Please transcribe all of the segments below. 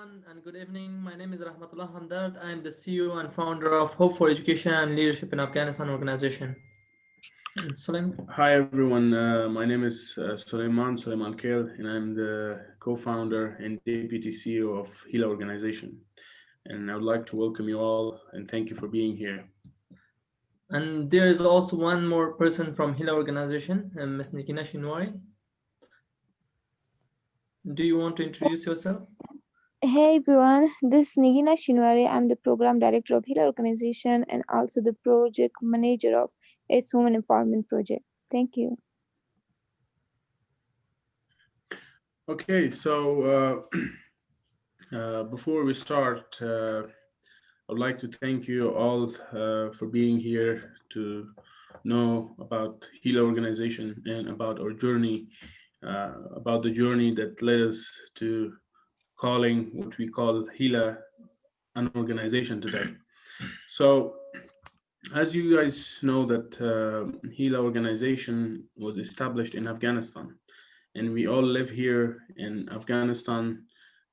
And good evening. My name is Rahmatullah Hamdard. I am the CEO and founder of Hope for Education and Leadership in Afghanistan organization. And Sulaiman. Hi everyone, my name is Sulaimankhil, and I'm the co-founder and deputy CEO of HELA organization. And I would like to welcome you all and thank you for being here. And there is also one more person from HELA organization, Ms. Negina Shinwari. Do you want to introduce yourself? Hey everyone, this is Negina Shinwari. I'm the program director of HELA organization and also the project manager of its Women Empowerment Project. Thank you. Okay, so before we start, I'd like to thank you all for being here to know about HELA organization and about our journey, about the journey that led us to calling what we call HELA an organization today. So, as you guys know, that HELA organization was established in Afghanistan, and we all live here in Afghanistan.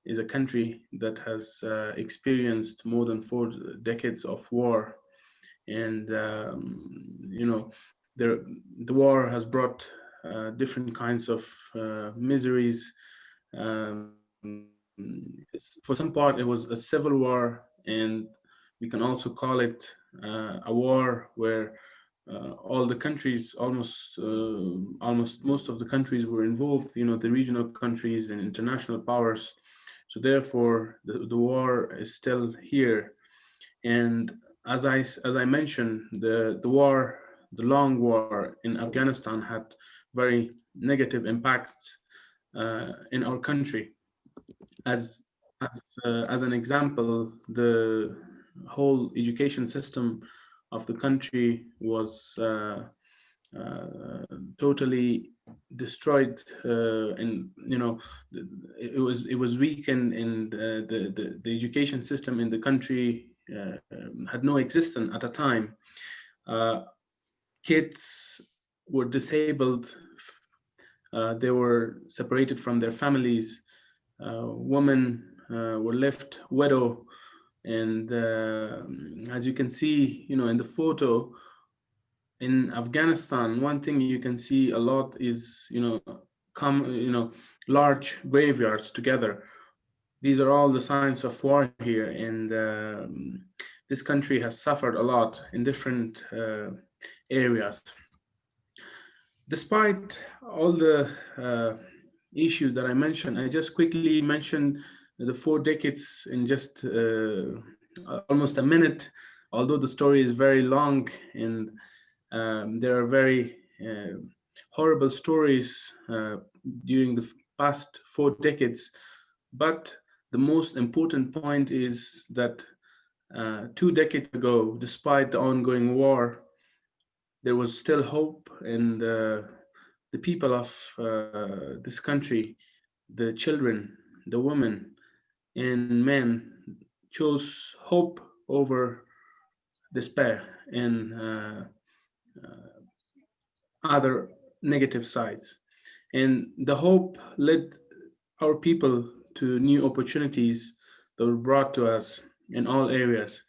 Is a country that has experienced more than 4 decades of war, and the war has brought different kinds of miseries. For some part, it was a civil war, and we can also call it a war where all the countries, almost most of the countries were involved. The regional countries and international powers. So therefore, the war is still here. And as I mentioned, the war, the long war in Afghanistan had very negative impacts in our country. As as an example, the whole education system of the country was totally destroyed, and it was weakened, and the education system in the country had no existence at a time. Kids were disabled. They were separated from their families. Women were left widow, and as you can see, in the photo in Afghanistan, one thing you can see a lot is large graveyards together. These are all the signs of war here, and this country has suffered a lot in different areas. Despite all the issues that I mentioned, I just quickly mentioned the 4 decades in just almost a minute, although the story is very long, and there are very horrible stories during the past 4 decades. But the most important point is that 2 decades ago, despite the ongoing war, there was still hope, and the people of this country, the children, the women, and men chose hope over despair and other negative sides. And the hope led our people to new opportunities that were brought to us in all areas,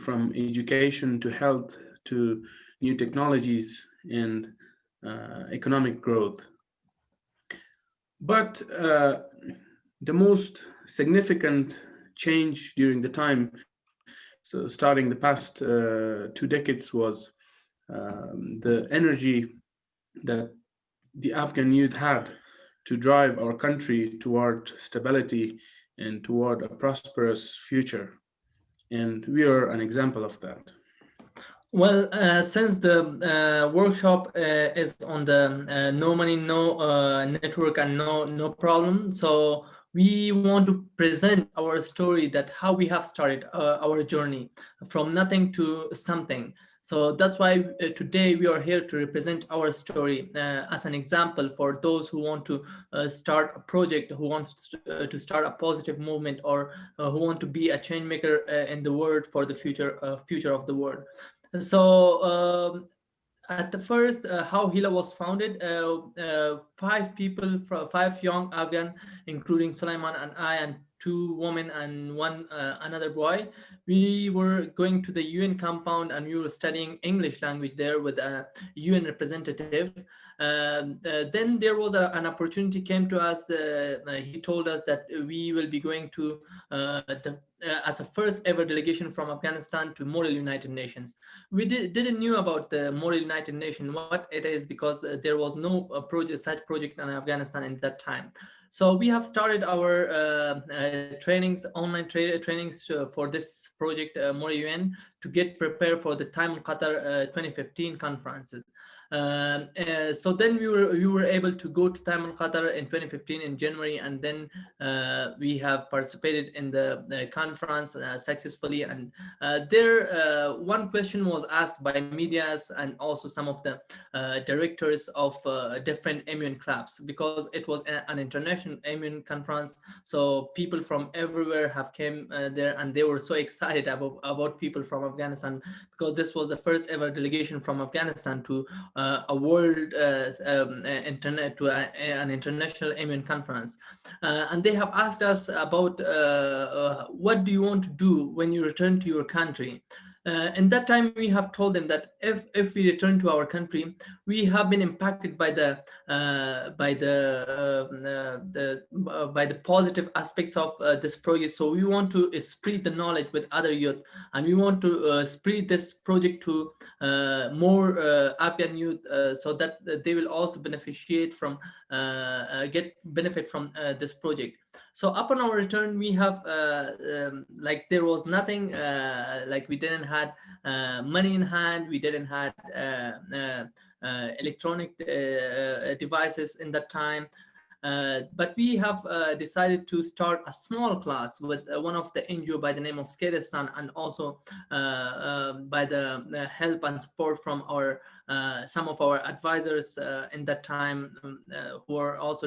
from education to health to new technologies and economic growth. But the most significant change during the time, so starting the past 2 decades, was the energy that the Afghan youth had to drive our country toward stability and toward a prosperous future. And we are an example of that. Well, since the workshop is on the no money, no network, and no problem, so we want to present our story, that how we have started our journey from nothing to something. So that's why today we are here to represent our story as an example for those who want to start a project, who wants to start a positive movement, or who want to be a change maker in the world for the future of the world. So at the first, how HELA was founded, 5 people, 5 young Afghan, including Sulaiman and I and 2 women and one another boy. We were going to the UN compound and we were studying English language there with a UN representative. Then there was an opportunity came to us. He told us that we will be going to as a first ever delegation from Afghanistan to Model United Nations. We didn't knew about the Model United Nations, what it is, because there was no such project in Afghanistan in that time. So we have started our trainings, online trainings for this project, Model UN, to get prepared for the THIMUN Qatar 2015 conferences. So then we were able to go to THIMUN Qatar in 2015 in January, and then we have participated in the conference successfully. And there, one question was asked by medias and also some of the directors of different MUN clubs, because it was an international MUN conference. So people from everywhere have came there, and they were so excited about people from Afghanistan, because this was the first ever delegation from Afghanistan to a world internet to an international MUN conference. And they have asked us about what do you want to do when you return to your country. In that time, we have told them that if we return to our country, we have been impacted by the positive aspects of this project. So we want to spread the knowledge with other youth, and we want to spread this project to more Afghan youth, so that they will also beneficiate from get benefit from this project. So upon our return, we have like there was nothing, like we didn't had money in hand, we didn't had electronic devices in that time. But we have decided to start a small class with one of the NGO by the name of Skerestan, and also by the help and support from our some of our advisors in that time, who are also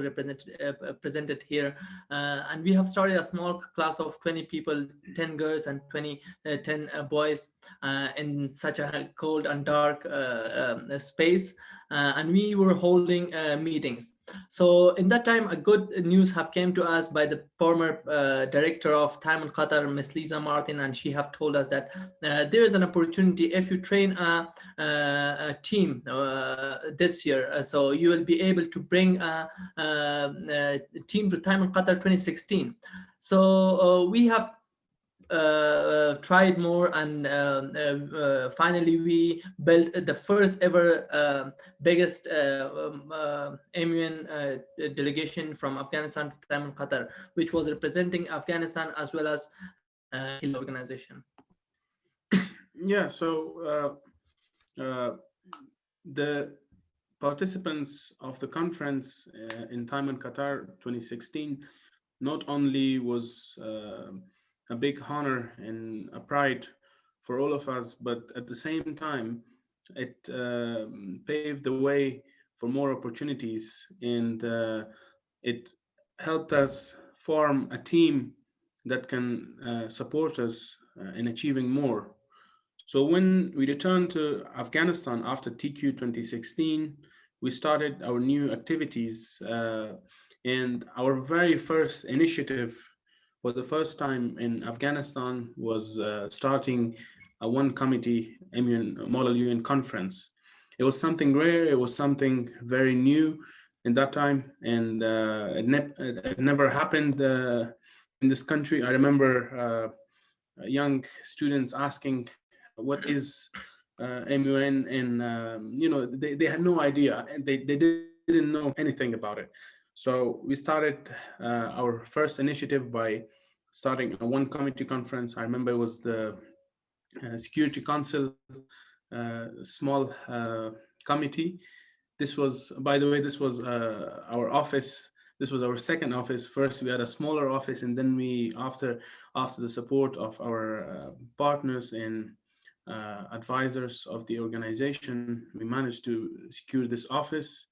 presented here. And we have started a small class of 20 people, 10 girls and 10 boys, in such a cold and dark space. And we were holding meetings. So in that time, a good news have came to us by the former director of THIMUN Qatar, Ms. Lisa Martin, and she have told us that there is an opportunity if you train a team this year, so you will be able to bring a team to THIMUN Qatar 2016. So we have tried more, and finally we built the first ever biggest MUN delegation from Afghanistan to THIMUN Qatar, which was representing Afghanistan as well as HELA organization. Yeah, so the participants of the conference in THIMUN Qatar 2016 not only was a big honor and a pride for all of us, but at the same time, it paved the way for more opportunities, and it helped us form a team that can support us in achieving more. So when we returned to Afghanistan after TQ 2016, we started our new activities, and our very first initiative for the first time in Afghanistan was starting a one committee Model UN conference. It was something rare, it was something very new in that time, and it never happened in this country. I remember young students asking, what is MUN? And they had no idea, and they didn't know anything about it. So we started our first initiative by starting a one committee conference. I remember it was the Security Council small committee. This was, by the way, this was our office. This was our second office. First, we had a smaller office, and then we, after the support of our partners and advisors of the organization, we managed to secure this office.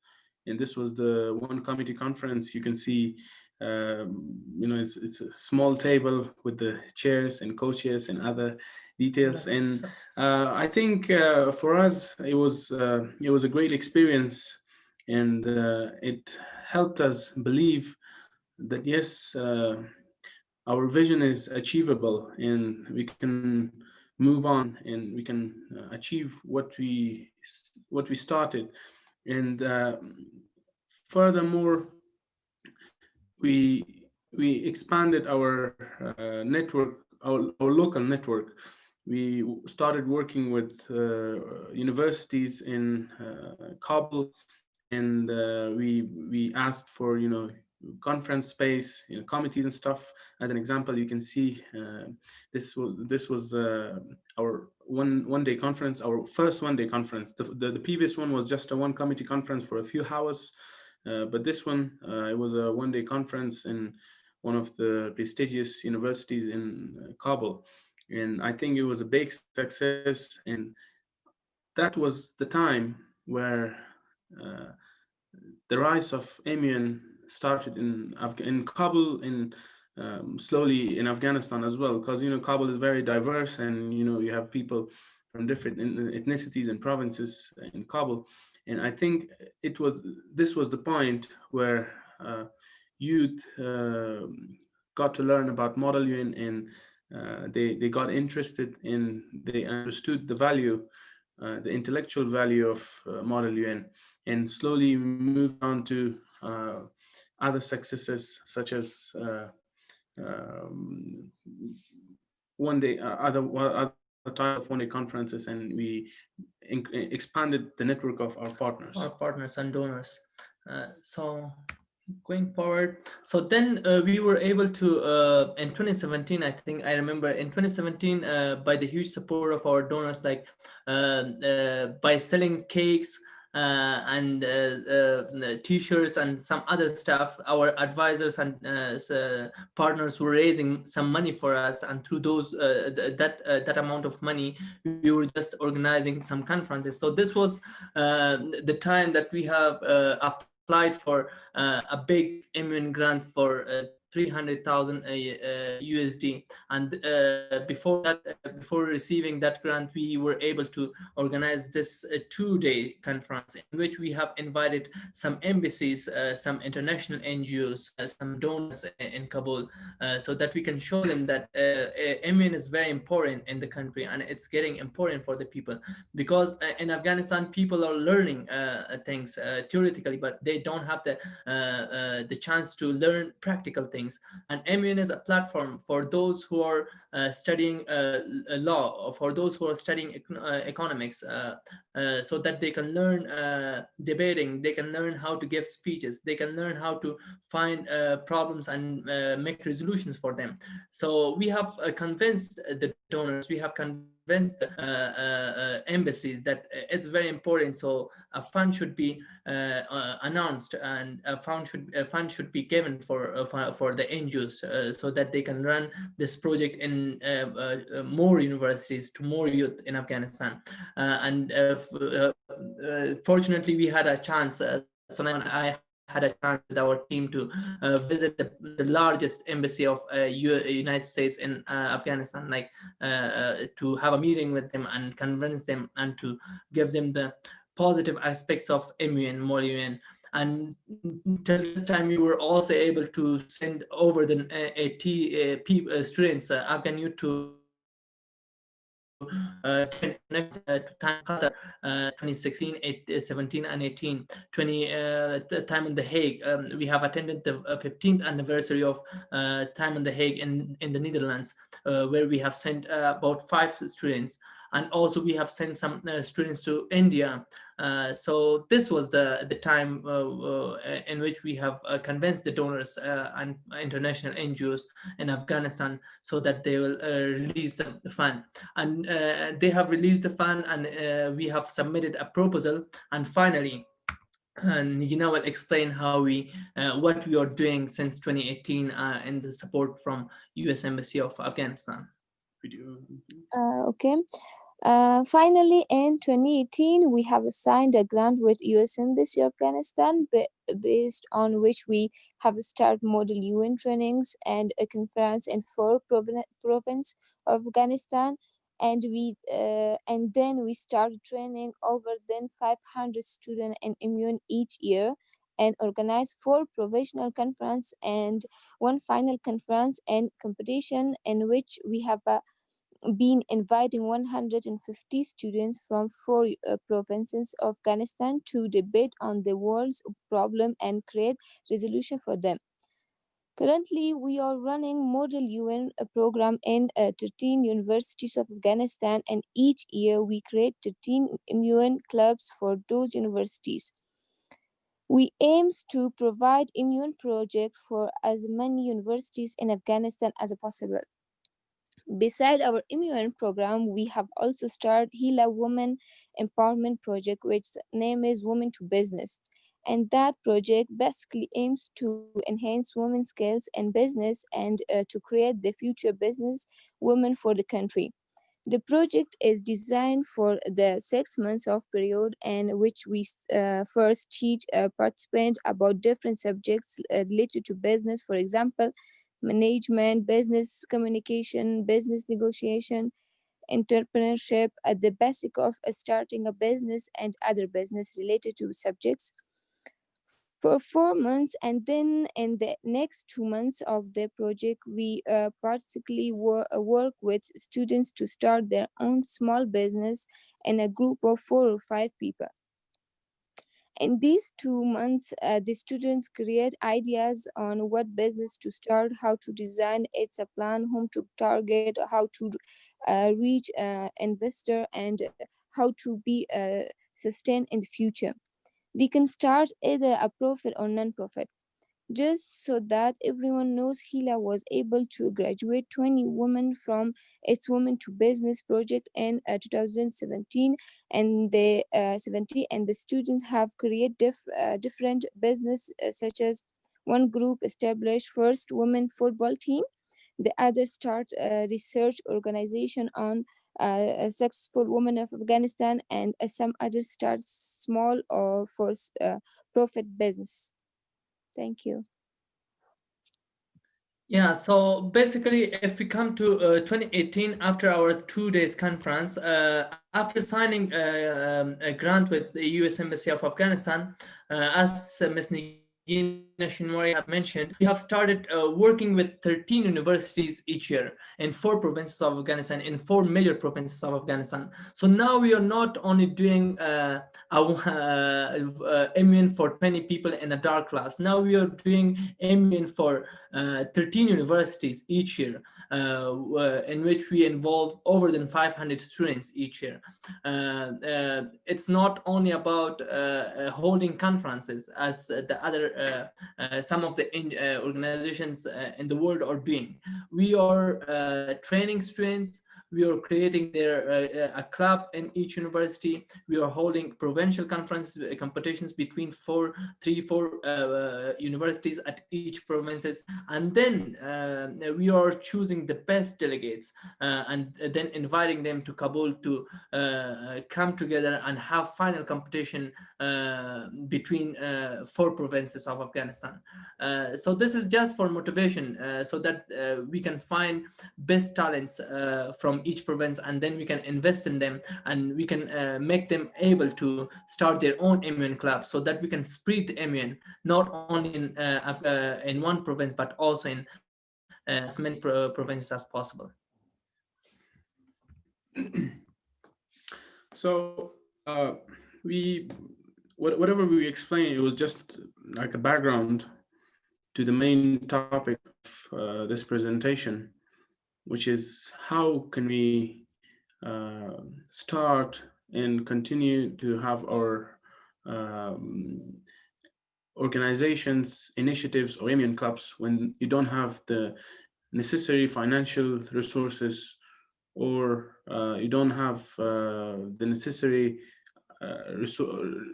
And this was the one committee conference. You can see, it's a small table with the chairs and co-chairs and other details. And I think for us, it was a great experience, and it helped us believe that yes, our vision is achievable, and we can move on, and we can achieve what we started. And furthermore, we expanded our network, our local network. We started working with universities in Kabul, and we asked for, conference space, committees and stuff. As an example, you can see this was our one day conference, our first one day conference. The previous one was just a one committee conference for a few hours, but this one, it was a one day conference in one of the prestigious universities in Kabul, and I think it was a big success. And that was the time where uh, the rise of Amian started in Kabul, and slowly in Afghanistan as well, because Kabul is very diverse, and you have people from different ethnicities and provinces in Kabul. And I think this was the point where youth got to learn about Model UN, and they got interested in, they understood the value, the intellectual value of Model UN, and slowly moved on to other successes, such as um, one day other type of one day conferences, and we expanded the network of our partners. Our partners and donors. So going forward, so then we were able to in 2017, I think I remember in 2017, by the huge support of our donors, like by selling cakes and t-shirts and some other stuff, our advisors and partners were raising some money for us, and through those that amount of money, we were just organizing some conferences. So this was the time that we have applied for a big immune grant for 300,000 USD, and before that, before receiving that grant, we were able to organize this 2-day conference, in which we have invited some embassies, some international NGOs, some donors in Kabul, so that we can show them that immune is very important in the country, and it's getting important for the people, because in Afghanistan people are learning things theoretically, but they don't have the chance to learn practical things. And MUN is a platform for those who are studying law, or for those who are studying economics, so that they can learn debating, they can learn how to give speeches, they can learn how to find problems and make resolutions for them. So we have convinced the donors, we have convinced the embassies that it's very important. So a fund should be announced, and a fund should be given for the NGOs, so that they can run this project in more universities, to more youth in Afghanistan. And fortunately, we had a chance. Sulaiman and I had a chance with our team to visit the largest embassy of United States in Afghanistan, like to have a meeting with them and convince them, and to give them the positive aspects of MUN, more UN. And till this time, we were also able to send over the 80 students, Afghan youth, to THIMUN Qatar, 2016, 17 and 18, 20 time in The Hague. We have attended the 15th anniversary of time in The Hague in the Netherlands, where we have sent about 5 students. And also we have sent some students to India. So this was the time in which we have convinced the donors and international NGOs in Afghanistan, so that they will release the fund. And they have released the fund, and we have submitted a proposal. And finally, Negina will explain how what we are doing since 2018 in the support from US Embassy of Afghanistan. Okay. Finally, in 2018, we have assigned a grant with US Embassy Afghanistan, based on which we have started Model UN trainings and a conference in 4 provinces of Afghanistan. And then we started training over 500 students in immune each year. and organize 4 provincial conference and 1 final conference and competition, in which we have been inviting 150 students from 4 provinces of Afghanistan to debate on the world's problem and create resolution for them. Currently, we are running Model UN program in 13 universities of Afghanistan, and each year we create 13 immune clubs for those universities. We aim to provide immune project for as many universities in Afghanistan as possible. Beside our immune program, we have also started HELA Women Empowerment Project, which name is Women to Business. And that project basically aims to enhance women's skills in business and to create the future business women for the country. The project is designed for the 6 months of period in which we first teach participants about different subjects related to business, for example, management, business communication, business negotiation, entrepreneurship, at the basic of starting a business and other business related to subjects for 4 months, and then in the next 2 months of the project we practically work with students to start their own small business in a group of 4 or 5 people. In these 2 months, the students create ideas on what business to start, how to design its a plan, whom to target, how to reach investor, and how to be sustained in the future. They can start either a profit or non-profit. Just so that everyone knows, HELA was able to graduate 20 women from its Women to Business project in 2017, and the students have created different business such as one group established first women football team, the other start a research organization on a successful women of Afghanistan, and some others start small or for profit business. Thank you. Yeah, so basically, if we come to 2018, after our 2 days conference, after signing a grant with the U.S. Embassy of Afghanistan, as Ms. Negina Shinwari have mentioned, we have started working with 13 universities each year in 4 provinces of Afghanistan, in 4 major provinces of Afghanistan. So now we are not only doing immune for 20 people in a dark class. Now we are doing immune for 13 universities each year, in which we involve over than 500 students each year. It's not only about holding conferences as the other some of the organizations in the world are doing. We are training students. We are creating a club in each university. We are holding provincial conferences, competitions between 4 universities at each provinces, and then we are choosing the best delegates and then inviting them to Kabul to come together and have final competition between 4 provinces of Afghanistan. So this is just for motivation, so that we can find best talents from each province, and then we can invest in them, and we can make them able to start their own immune club, so that we can spread the immune not only in one province but also in as many provinces as possible. So whatever we explained, it was just like a background to the main topic of this presentation, which is how can we start and continue to have our organizations, initiatives, or immune clubs when you don't have the necessary financial resources, or you don't have the necessary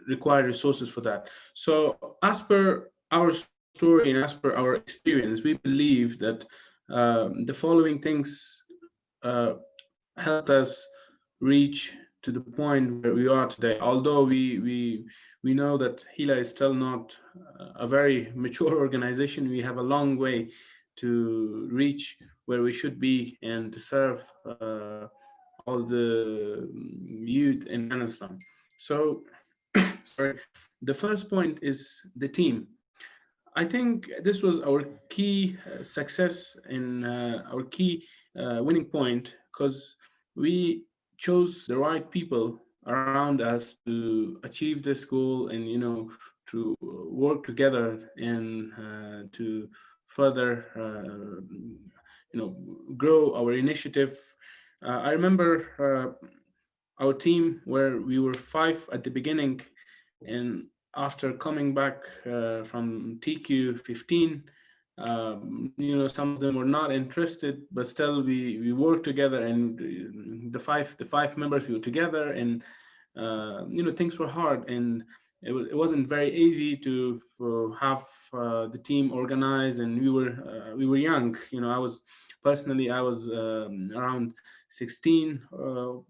required resources for that. So as per our story and as per our experience, we believe that the following things helped us reach to the point where we are today. Although we know that HELA is still not a very mature organization, we have a long way to reach where we should be and to serve all the youth in Afghanistan. So sorry. The first point is the team. I think this was our key success in our key winning point, because we chose the right people around us to achieve this goal, and to work together and to further grow our initiative. I remember our team, where we were 5 at the beginning, and after coming back from TQ15, some of them were not interested, but still we worked together, and the five members, we were together, and things were hard, and it wasn't very easy to have the team organized, and we were young. I was around 16 or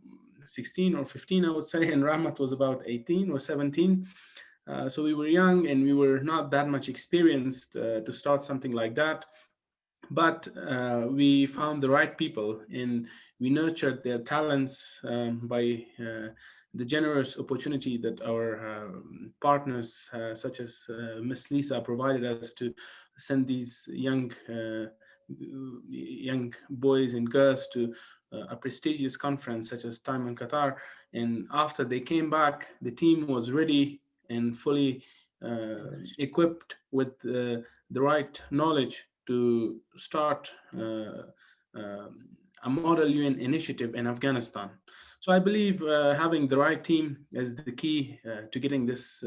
15, I would say, and Rahmat was about 18 or 17. So we were young, and we were not that much experienced to start something like that. But we found the right people, and we nurtured their talents by the generous opportunity that our partners, such as Miss Lisa, provided us to send these young boys and girls to a prestigious conference such as THIMUN Qatar. And after they came back, the team was ready and fully equipped with the right knowledge to start a model UN initiative in Afghanistan. So I believe having the right team is the key to getting this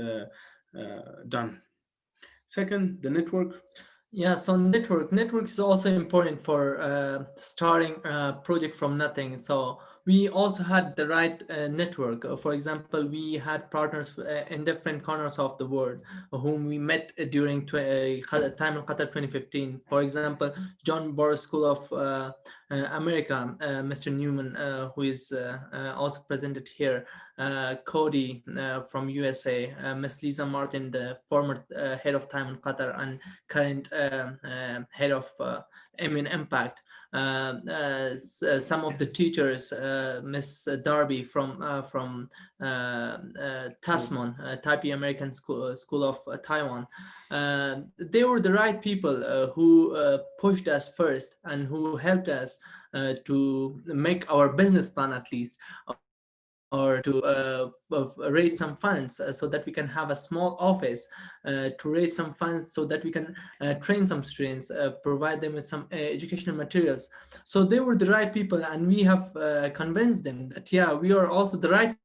done. Second, the network. Yeah, so network is also important for starting a project from nothing. So we also had the right network. For example, we had partners in different corners of the world whom we met during THIMUN Qatar 2015. For example, John Boris School of America, Mr. Newman, who is also presented here, Cody from USA, Ms. Lisa Martin, the former head of THIMUN Qatar and current head of MN Impact. Some of the teachers, Miss Darby from TASMON, Taipei American School of Taiwan. They were the right people who pushed us first and who helped us to make our business plan, at least, or to raise some funds so that we can have a small office, to raise some funds so that we can train some students, provide them with some educational materials. So they were the right people, and we have convinced them that, yeah, we are also the right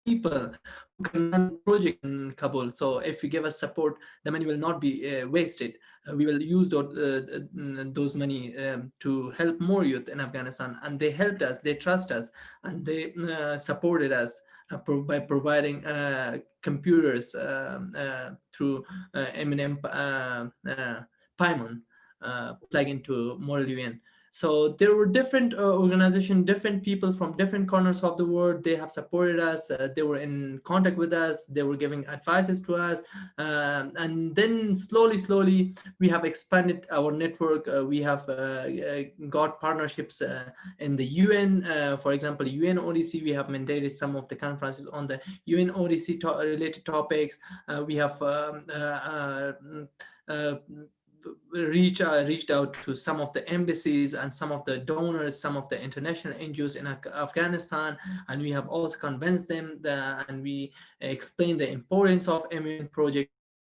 people who can run the project in Kabul. So if you give us support, the money will not be wasted. We will use those money to help more youth in Afghanistan. And they helped us, they trust us, and they supported us by providing computers through Eminem Paimon plug into Model UN. So there were different organizations, different people from different corners of the world. They have supported us. They were in contact with us. They were giving advices to us. And then slowly, we have expanded our network. We have got partnerships in the UN. For example, UNODC, we have mandated some of the conferences on the UNODC related topics. We have reached out to some of the embassies and some of the donors, some of the international NGOs in Afghanistan, and we have also convinced them and we explained the importance of MUN project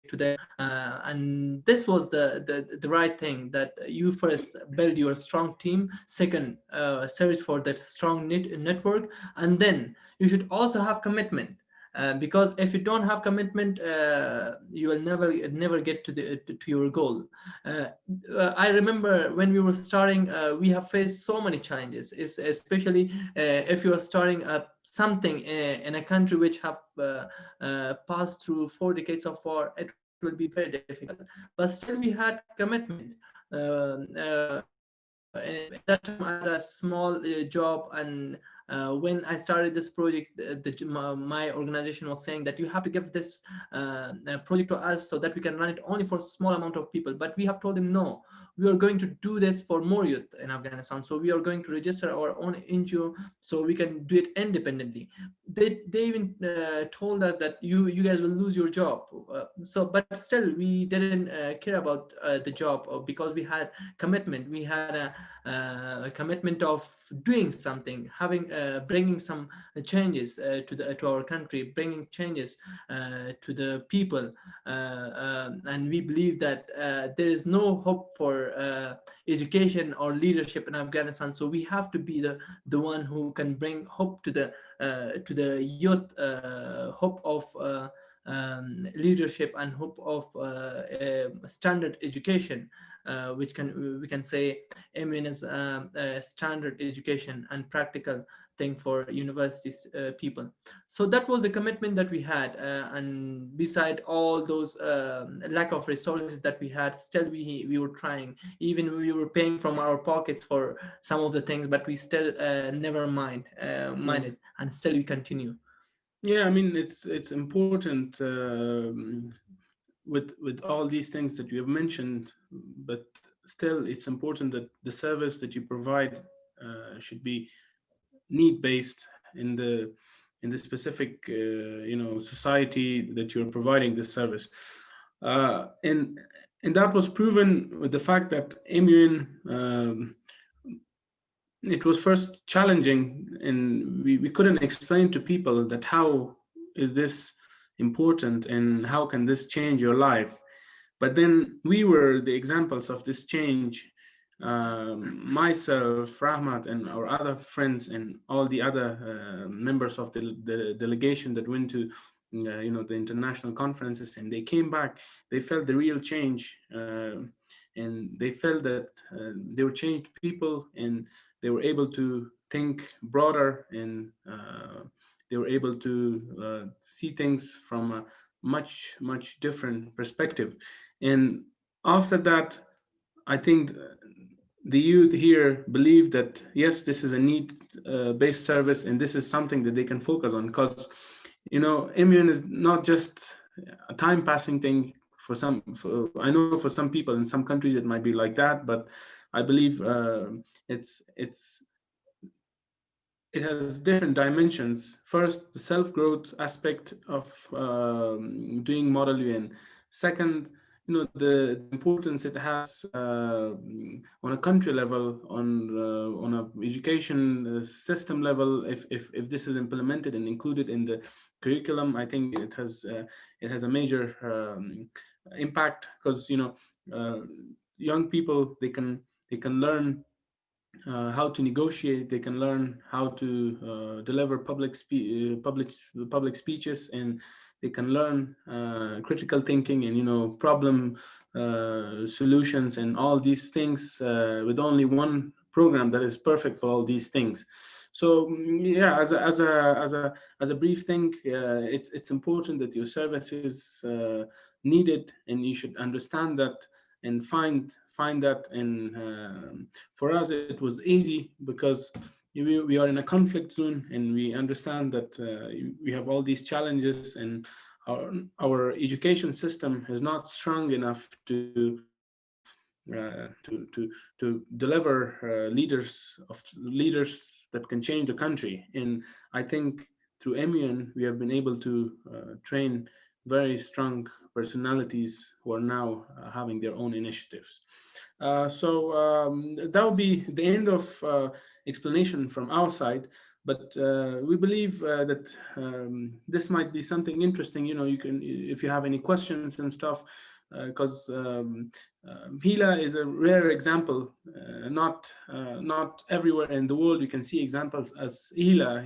to them. And this was the right thing, that you first build your strong team, second search for that strong network, and then you should also have commitment. Because if you don't have commitment, you will never get to your goal. I remember when we were starting, we have faced so many challenges, especially if you are starting something in a country which have passed through 4 decades of war. It will be very difficult, but still we had commitment. At that time I had a small job, and when I started this project, my organization was saying that you have to give this project to us so that we can run it only for a small amount of people. But we have told them, no, we are going to do this for more youth in Afghanistan. So we are going to register our own NGO so we can do it independently. They even told us that you guys will lose your job. But still we didn't care about the job, because we had commitment. We had a commitment of doing something, having bringing some changes to our country, bringing changes to the people, and we believe that there is no hope for education or leadership in Afghanistan. So we have to be the one who can bring hope to the youth, hope of leadership, and hope of standard education, which we can say MUN is standard education and practical thing for universities people. So that was the commitment that we had, and beside all those lack of resources that we had, still we were trying. Even we were paying from our pockets for some of the things, but we still never minded, and still we continue. Yeah, I mean, it's important with all these things that you have mentioned, but still it's important that the service that you provide should be need based in the specific society that you're providing this service, and that was proven with the fact that MUN, it was first challenging, and we couldn't explain to people that how is this important and how can this change your life. But then we were the examples of this change. Myself, Rahmat, and our other friends, and all the other members of the delegation that went to the international conferences, and they came back, they felt the real change, and they felt that they were changed people, and they were able to think broader, and they were able to see things from a much different perspective. And after that, I think the youth here believe that yes, this is a need-based service, and this is something that they can focus on, because MUN is not just a time-passing thing. I know for some people in some countries it might be like that, but I believe it has different dimensions. First, the self-growth aspect of doing Model UN. Second, the importance it has on a country level, on a education system level. If this is implemented and included in the curriculum, I think it has a major impact, because young people, they can learn how to negotiate. They can learn how to deliver public speeches, and they can learn critical thinking and problem solutions and all these things with only one program that is perfect for all these things. So yeah, as a brief thing, it's important that your service is needed, and you should understand that and find that. And for us it was easy, because we are in a conflict zone, and we understand that we have all these challenges, and our education system is not strong enough to deliver leaders that can change the country. And I think through MUN we have been able to train very strong personalities who are now having their own initiatives. So that will be the end of explanation from our side. But we believe that this might be something interesting. You can, if you have any questions and stuff, because HELA is a rare example. Not everywhere in the world you can see examples as HELA.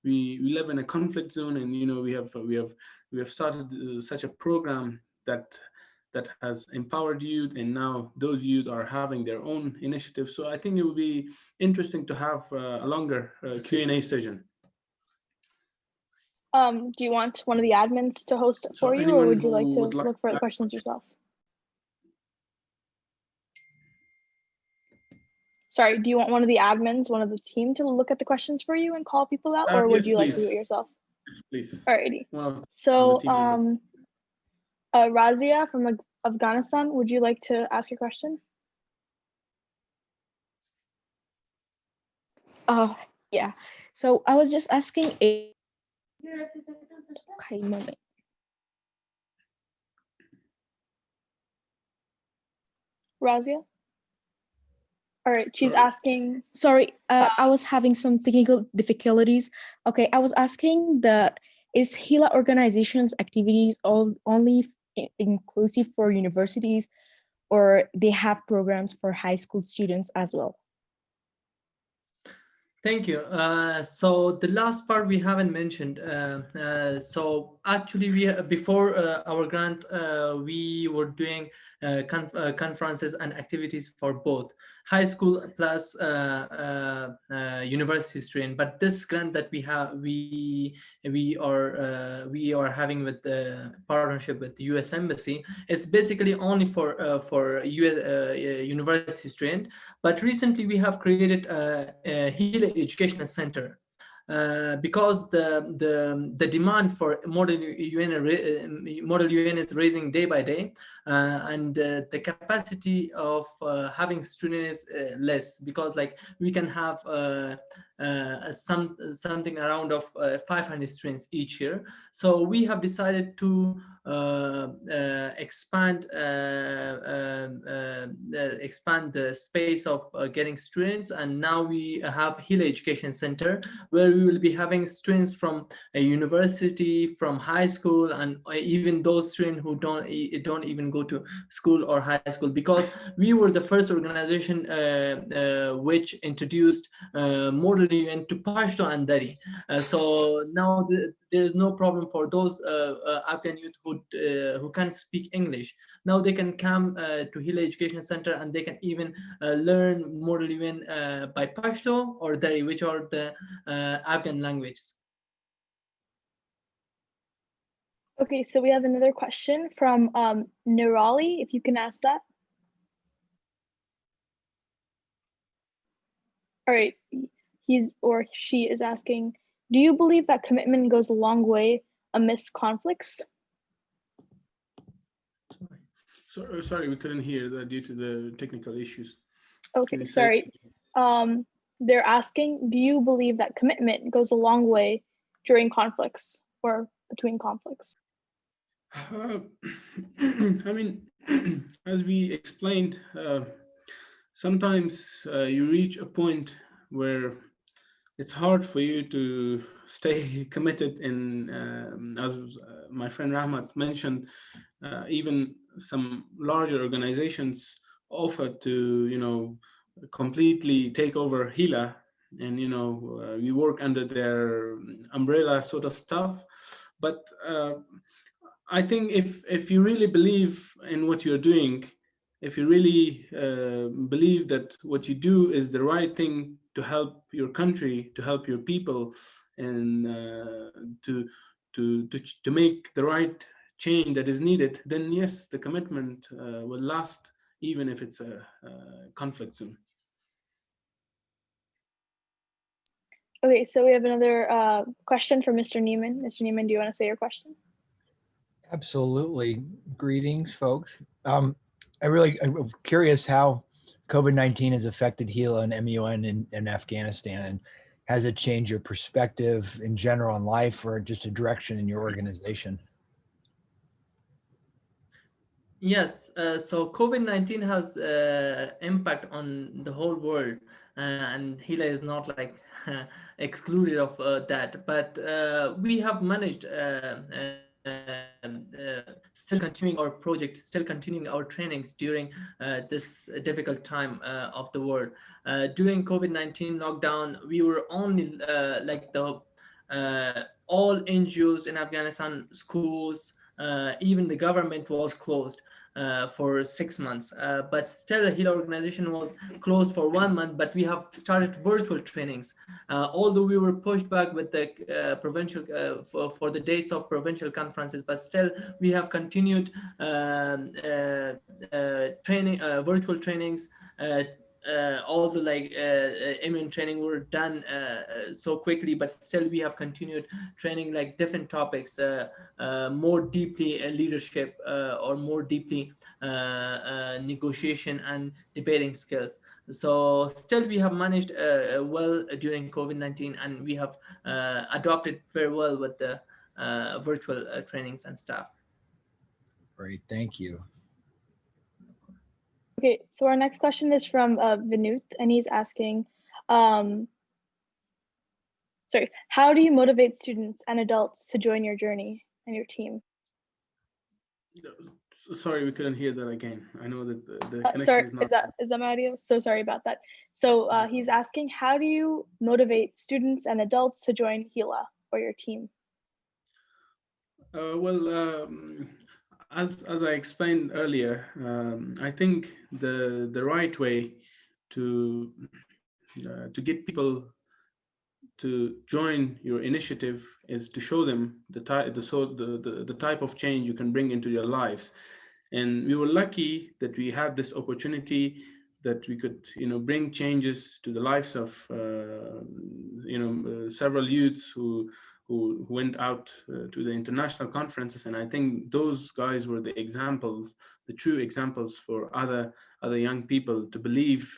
We live in a conflict zone, and we have started such a program that has empowered youth, and now those youth are having their own initiatives. So I think it would be interesting to have a longer Q&A session. Do you want one of the admins to host it for you, or would you like to look for the questions yourself? Sorry, do you want one of the admins, one of the team, to look at the questions for you and call people out, or would you like to do it yourself? Please. Alrighty. So, Razia from Afghanistan, would you like to ask your question? Yeah. So I was just asking a okay, moment. Razia? All right, she's Sorry? asking, sorry, I was having some technical difficulties. Okay, I was asking that is HELA organizations activities only inclusive for universities, or they have programs for high school students as well? Thank you. So the last part we haven't mentioned. So actually, before our grant, we were doing conferences and activities for both high school plus university student. But this grant that we have, we are having with the partnership with the U.S. Embassy. It's basically only for US university student. But recently we have created a HELA Educational Center because the demand for model UN is raising day by day, and the capacity of having students is less, because like we can have something around of 500 students each year. So we have decided to expand the space of getting students, and now we have HELA Education Center, where we will be having students from a university, from high school, and even those students who don't even go to school or high school, because we were the first organization which introduced model UN to Pashto and Dari. So now there is no problem for those Afghan youth who can't speak English. Now they can come to HELA Education Center, and they can even learn model UN by Pashto or Dari, which are the Afghan languages. Okay, so we have another question from Nirali, if you can ask that. All right, he's or she is asking, do you believe that commitment goes a long way amidst conflicts? Sorry, we couldn't hear that due to the technical issues. Okay, sorry. They're asking, do you believe that commitment goes a long way during conflicts or between conflicts? I mean, as we explained, sometimes you reach a point where it's hard for you to stay committed in, as my friend Rahmat mentioned, even some larger organizations offer to, completely take over HELA, and, we work under their umbrella sort of stuff. But I think if you really believe in what you're doing, if you really believe that what you do is the right thing to help your country, to help your people, and to make the right change that is needed, then yes, the commitment will last, even if it's a conflict zone. Okay, so we have another question from Mr. Neiman. Mr. Neiman, do you want to say your question? Absolutely. Greetings, folks. I'm curious how COVID-19 has affected HELA and MUN in Afghanistan, and has it changed your perspective in general in life, or just a direction in your organization? Yes, so COVID-19 has impact on the whole world, and HELA is not like excluded of that. But we have managed still continuing our project, still continuing our trainings during this difficult time of the world. During COVID-19 lockdown, we were only like the all NGOs in Afghanistan, schools, even the government was closed for 6 months. But still, HELA organization was closed for 1 month, but we have started virtual trainings. Although we were pushed back with the provincial for the dates of provincial conferences, but still we have continued training, virtual trainings, all the immune training were done so quickly, but still we have continued training like different topics, more deeply leadership, or more deeply negotiation and debating skills. So still we have managed well during COVID-19, and we have adopted very well with the virtual trainings and stuff. Great, thank you. Okay, so our next question is from Vinut, and he's asking, how do you motivate students and adults to join your journey and your team? Sorry, we couldn't hear that again. I know that the connection sorry, is not. Is that my audio? So sorry about that. So he's asking, how do you motivate students and adults to join HELA or your team? As I explained earlier, I think the right way to get people to join your initiative is to show them the type of change you can bring into their lives. And we were lucky that we had this opportunity, that we could bring changes to the lives of several youths who went out to the international conferences. And I think those guys were the examples, the true examples for other young people to believe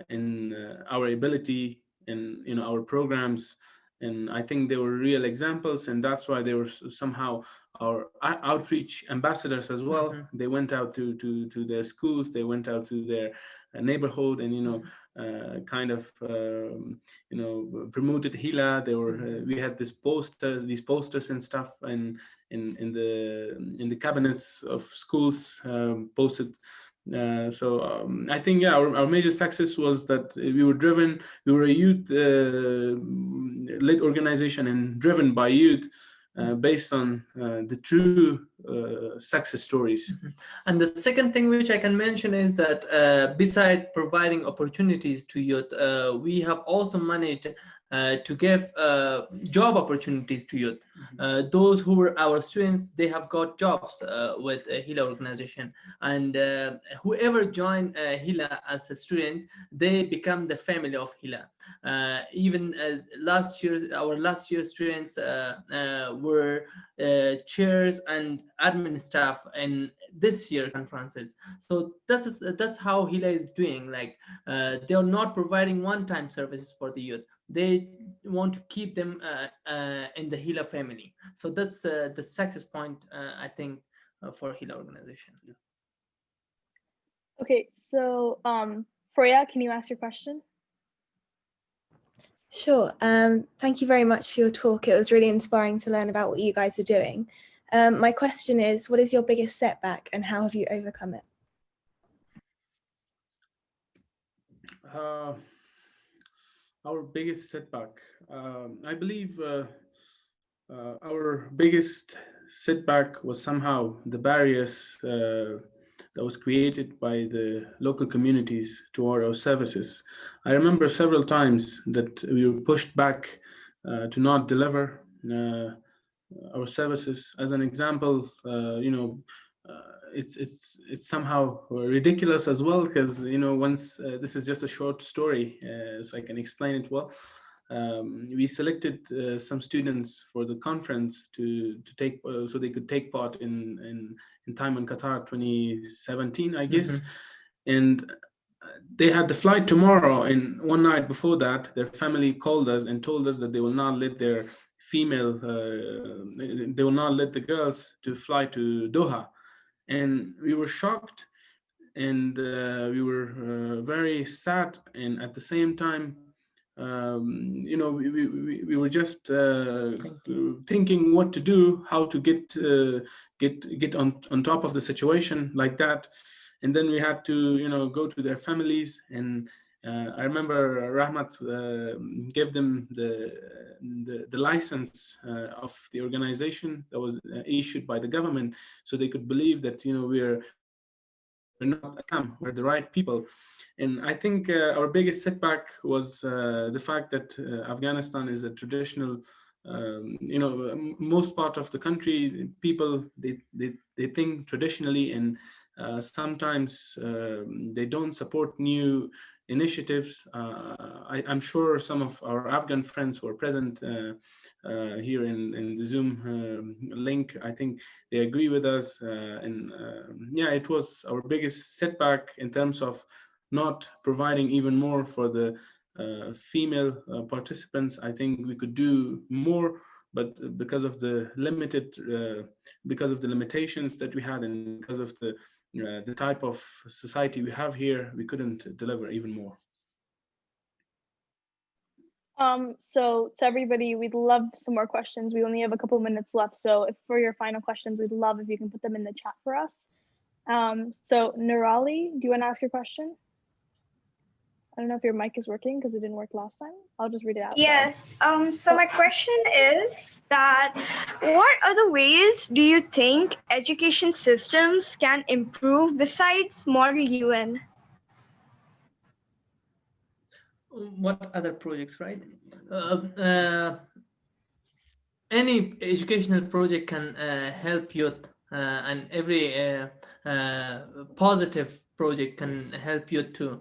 in our ability, in our programs. And I think they were real examples, and that's why they were somehow our outreach ambassadors as well. Mm-hmm. They went out to their schools, they went out to their neighborhood, and promoted HELA. They were we had these posters and stuff, and in the cabinets of schools posted. I think our major success was that we were a youth led organization and driven by youth, based on the true success stories. Mm-hmm. And the second thing which I can mention is that beside providing opportunities to youth, we have also managed to give job opportunities to youth. Those who were our students, they have got jobs with HELA organization, and whoever joined HELA as a student, they become the family of HELA. Even our last year students were chairs and admin staff in this year conferences. So that's how HELA is doing. Like they are not providing one-time services for the youth. They want to keep them in the HELA family. So that's the success point, I think, for HELA organization. Okay, so Freya, can you ask your question? Sure. Thank you very much for your talk. It was really inspiring to learn about what you guys are doing. My question is, what is your biggest setback and how have you overcome it? Our biggest setback, I believe our biggest setback was somehow the barriers that was created by the local communities toward our services. I remember several times that we were pushed back to not deliver our services. As an example, it's somehow ridiculous as well, because once this is just a short story, so I can explain it well. We selected some students for the conference to take so they could take part in THIMUN Qatar 2017, I guess. Mm-hmm. And they had the flight tomorrow, and one night before that, their family called us and told us that they will not let their they will not let the girls to fly to Doha. And we were shocked, and we were very sad, and at the same time, we were just thinking what to do, how to get on top of the situation like that. And then we had to go to their families, and I remember Rahmat gave them the license of the organization that was issued by the government, so they could believe that we're not Islam, we're the right people. And I think our biggest setback was the fact that Afghanistan is a traditional, most part of the country, people they think traditionally, and sometimes they don't support new initiatives. I'm sure some of our Afghan friends who are present here in the Zoom link, I think they agree with us. And yeah, it was our biggest setback in terms of not providing even more for the female participants. I think we could do more, but because of the because of the limitations that we had, and because of the type of society we have here, we couldn't deliver even more. So to everybody, we'd love some more questions. We only have a couple minutes left. So if for your final questions, we'd love if you can put them in the chat for us. So Nurali, do you want to ask your question? I don't know if your mic is working because it didn't work last time. I'll just read it out. Yes. So my question is that what other ways do you think education systems can improve besides Model UN? What other projects, right? Any educational project can help youth, and every positive project can help youth to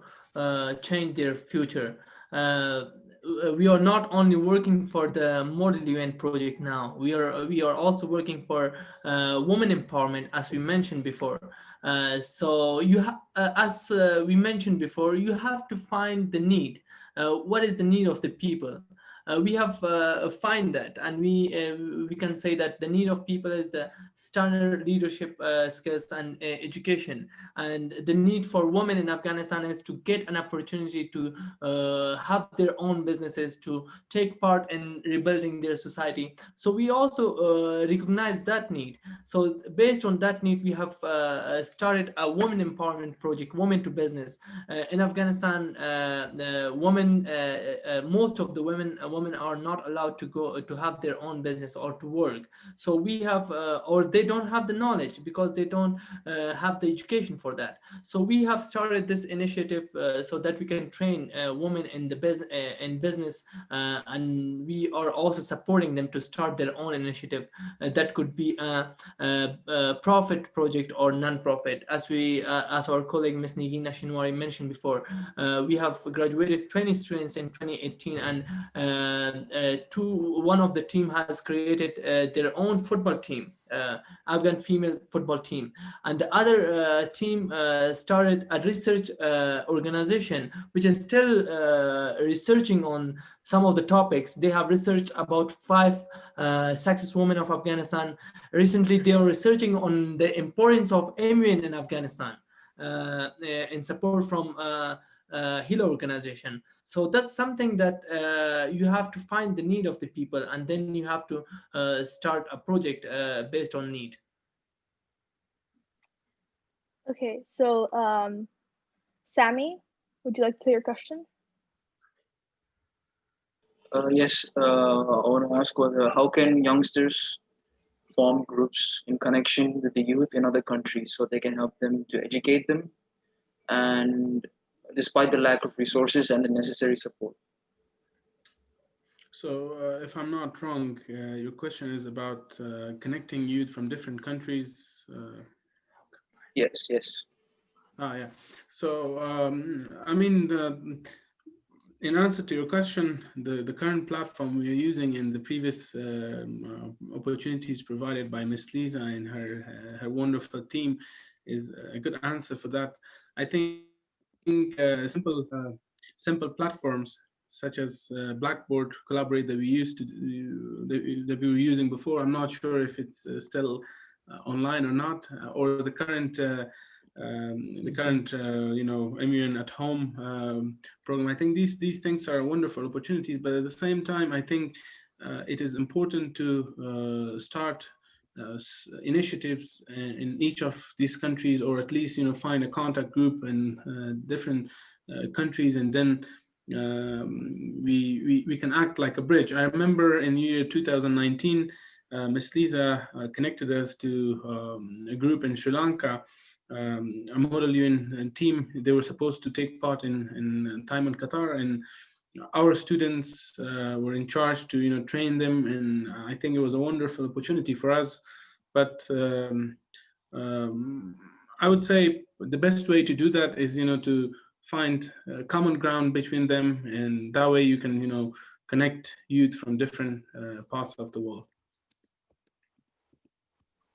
change their future. We are not only working for the Model UN project now. We are also working for women empowerment, as we mentioned before. So you as we mentioned before, you have to find the need. What is the need of the people? We have find that, and we can say that the need of people is the standard leadership skills and education, and the need for women in Afghanistan is to get an opportunity to have their own businesses, to take part in rebuilding their society. So we also recognize that need. So based on that need, we have started a women empowerment project, Women to Business. In Afghanistan, women, most of the women are not allowed to go to have their own business or to work. So we have, or they don't have the knowledge because they don't have the education for that. So we have started this initiative so that we can train women in the business, and we are also supporting them to start their own initiative. That could be a profit project or non-profit. As our colleague Ms. Negina Shinwari mentioned before, we have graduated 20 students in 2018, and one of the team has created their own football team, Afghan female football team, and the other team started a research organization which is still researching on some of the topics. They have researched about 5 success women of Afghanistan. Recently, they are researching on the importance of MUN in Afghanistan in support from HELA organization. So that's something that you have to find the need of the people, and then you have to start a project based on need. Okay, so Sammy, would you like to say your question? Yes, I want to ask how can youngsters form groups in connection with the youth in other countries so they can help them to educate them, and despite the lack of resources and the necessary support? So if I'm not wrong, your question is about connecting youth from different countries. Yes, yes. Yeah. So, I mean, in answer to your question, the current platform we are using in the previous opportunities provided by Ms. Lisa and her wonderful team is a good answer for that. I think simple platforms such as Blackboard, Collaborate that we used to that we were using before. I'm not sure if it's still online or not, or the current MUN at home program. I think these things are wonderful opportunities, but at the same time, I think it is important to start initiatives in each of these countries, or at least find a contact group in different countries, and then we can act like a bridge. I remember in year 2019, Ms. Lisa connected us to a group in Sri Lanka, a Model UN team. They were supposed to take part in THIMUN Qatar, and our students were in charge to train them, and I think it was a wonderful opportunity for us. But I would say the best way to do that is, to find common ground between them, and that way you can, connect youth from different parts of the world.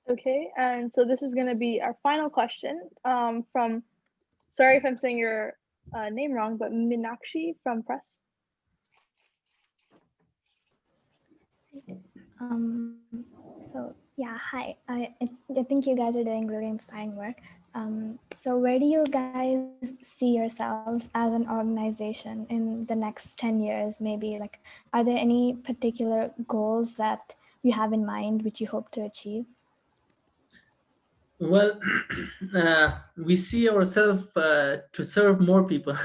Okay, and so this is going to be our final question from, sorry if I'm saying your name wrong, but Minakshi from Press. So yeah, hi. I think you guys are doing really inspiring work. So where do you guys see yourselves as an organization in the next 10 years? Maybe like, are there any particular goals that you have in mind which you hope to achieve? Well, we see ourselves to serve more people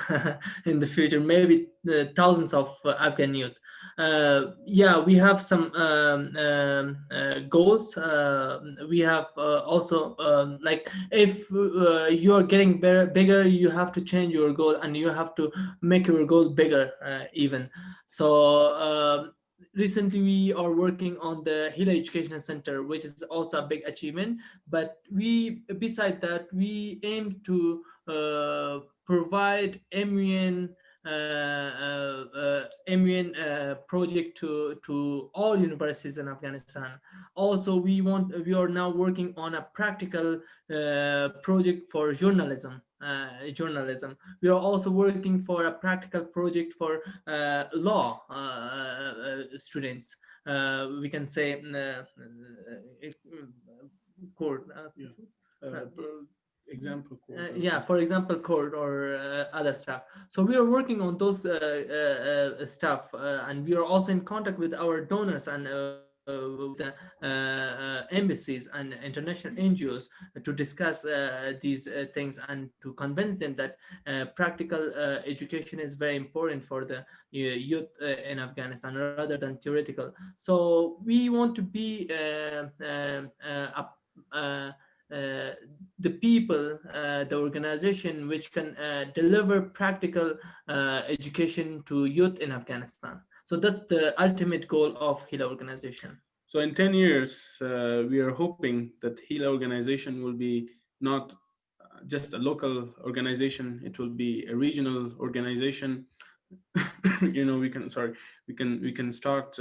in the future, maybe thousands of Afghan youth. Yeah, we have some goals. We have also like, if you are getting bigger, you have to change your goal, and you have to make your goal bigger even. So recently we are working on the HELA Educational Center, which is also a big achievement. But beside that, we aim to provide MUN project to all universities in Afghanistan. Also, we are now working on a practical project for journalism. We are also working for a practical project for law students. We can say court. Example court. Yeah, for example, court or other stuff. So we are working on those stuff, and we are also in contact with our donors and embassies and international NGOs to discuss these things, and to convince them that practical education is very important for the youth in Afghanistan rather than theoretical. So we want to be the people, the organization which can deliver practical education to youth in Afghanistan. So that's the ultimate goal of HELA organization. So in 10 years, we are hoping that HELA organization will be not just a local organization, it will be a regional organization. We can start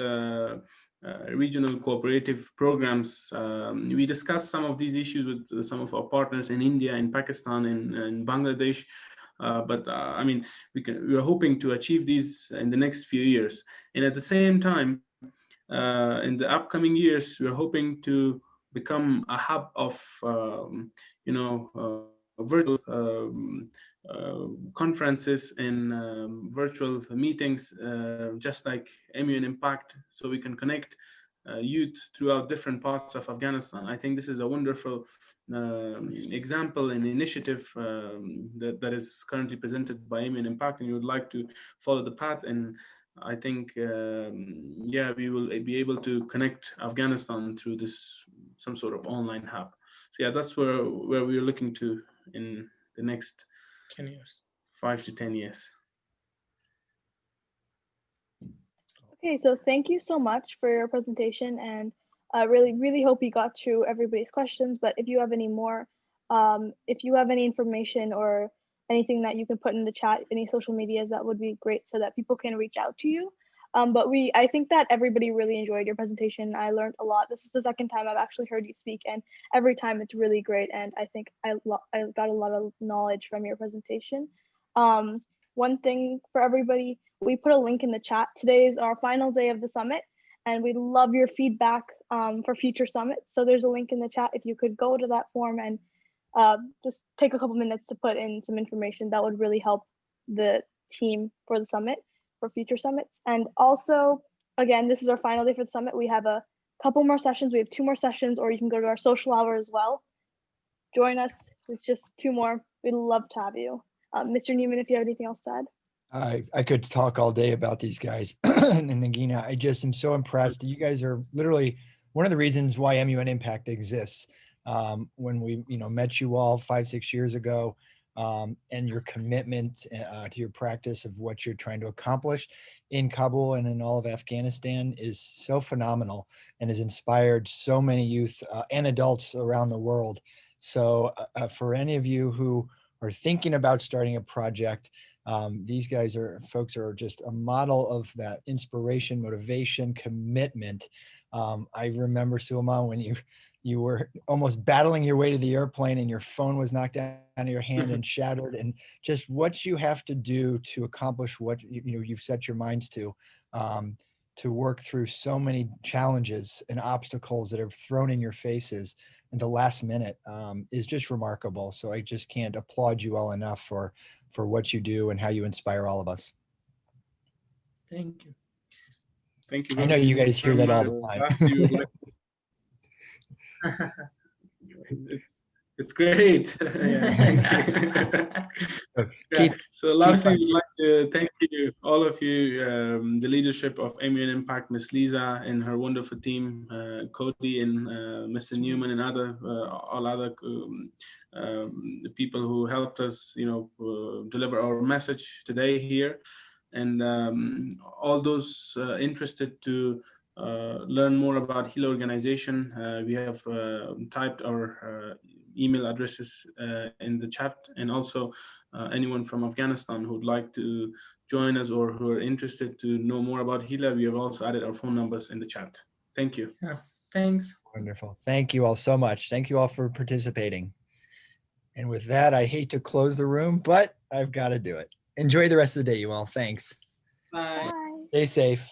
regional cooperative programs. We discussed some of these issues with some of our partners in India, in Pakistan, in Bangladesh. I mean, we are hoping to achieve these in the next few years. And at the same time, in the upcoming years, we're hoping to become a hub of, virtual conferences and virtual meetings, just like MUN Impact, so we can connect youth throughout different parts of Afghanistan. I think this is a wonderful example and initiative that is currently presented by MUN Impact, and we would like to follow the path. And I think, yeah, we will be able to connect Afghanistan through some sort of online hub. So yeah, that's where we're looking to in the next 10 years, 5 to 10 years. Okay, so thank you so much for your presentation, and really hope you got through everybody's questions. But if you have any more, if you have any information or anything that you can put in the chat, any social medias, that would be great so that people can reach out to you. But I think that everybody really enjoyed your presentation. I learned a lot. This is the second time I've actually heard you speak, and every time it's really great. And I think I got a lot of knowledge from your presentation. One thing for everybody, we put a link in the chat. Today is our final day of the summit, and we'd love your feedback for future summits. So there's a link in the chat. If you could go to that form and just take a couple minutes to put in some information, that would really help the team for the summit, for future summits. And also, again, this is our final day for the summit. We have a couple more sessions. We have 2 more sessions, or you can go to our social hour as well. Join us. It's just 2 more. We'd love to have you. Mr. Newman, if you have anything else to add. I could talk all day about these guys. And Negina, I just am so impressed. You guys are literally one of the reasons why MUN Impact exists. When we met you all 5-6 years ago, and your commitment to your practice of what you're trying to accomplish in Kabul and in all of Afghanistan is so phenomenal, and has inspired so many youth and adults around the world. So for any of you who are thinking about starting a project, these folks are just a model of that inspiration, motivation, commitment. I remember, Sulaiman, when you were almost battling your way to the airplane and your phone was knocked out of your hand and shattered, and just what you have to do to accomplish what you've set your minds to work through so many challenges and obstacles that are thrown in your faces in the last minute is just remarkable. So I just can't applaud you all enough for what you do and how you inspire all of us. Thank you. Thank you. I know you guys hear that all the time. Lastly, it's great. Yeah, thank you. So lastly, we'd like to thank you, all of you, the leadership of MUN Impact, Ms. Lisa and her wonderful team, Cody and Mr. Newman and all other the people who helped us, deliver our message today here, and all those interested to learn more about HELA organization. We have typed our email addresses in the chat, and also anyone from Afghanistan who would like to join us or who are interested to know more about HELA, we have also added our phone numbers in the chat. Thank you. Yeah, thanks. Wonderful. Thank you all so much. Thank you all for participating. And with that, I hate to close the room, but I've got to do it. Enjoy the rest of the day, you all. Thanks. Bye. Bye. Stay safe.